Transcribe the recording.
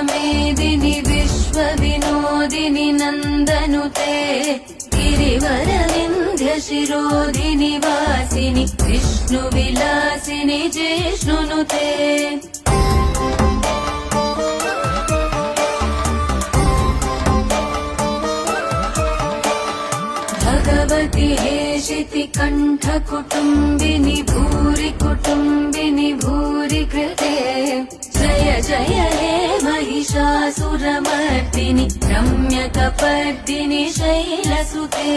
मेदिनि विश्वविनोदिनि नन्दनुते गिरिवरविन्ध्यशिरोधिनि वासिनि विष्णुविलासिनि जिष्णुनुते भगवति हेशिति कण्ठकुटुम्बिनि भूरि कुटुम्बिनि भूरि कृते जय जय हे महिषासुरमर्दिनि रम्यकपर्दिनि शैलसुते।